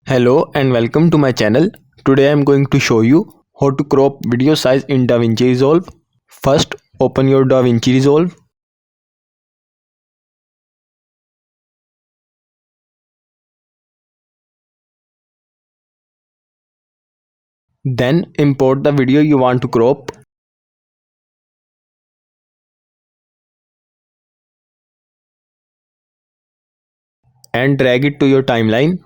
Hello and welcome to my channel. Today I am going to show you how to crop video size in Davinci Resolve. First, open your Davinci Resolve. Then import the video you want to crop. And drag it to your timeline.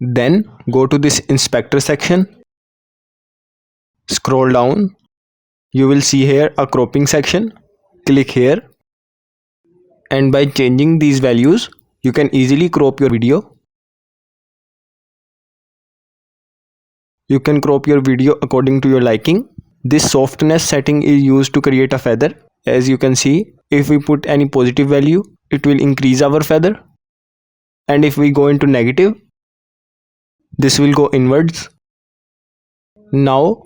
Then go to this inspector section. Scroll down. You will see here a cropping section. Click here. And by changing these values, you can easily crop your video. You can crop your video according to your liking. This softness setting is used to create a feather. As you can see, if we put any positive value, it will increase our feather. And if we go into negative, this will go inwards. Now,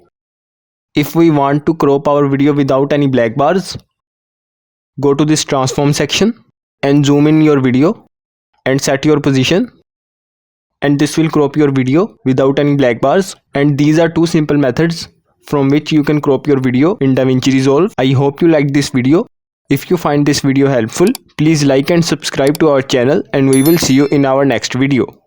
if we want to crop our video without any black bars, go to this transform section and zoom in your video and set your position. And this will crop your video without any black bars. And these are two simple methods from which you can crop your video in Davinci Resolve. I hope you liked this video. If you find this video helpful, please like and subscribe to our channel, and we will see you in our next video.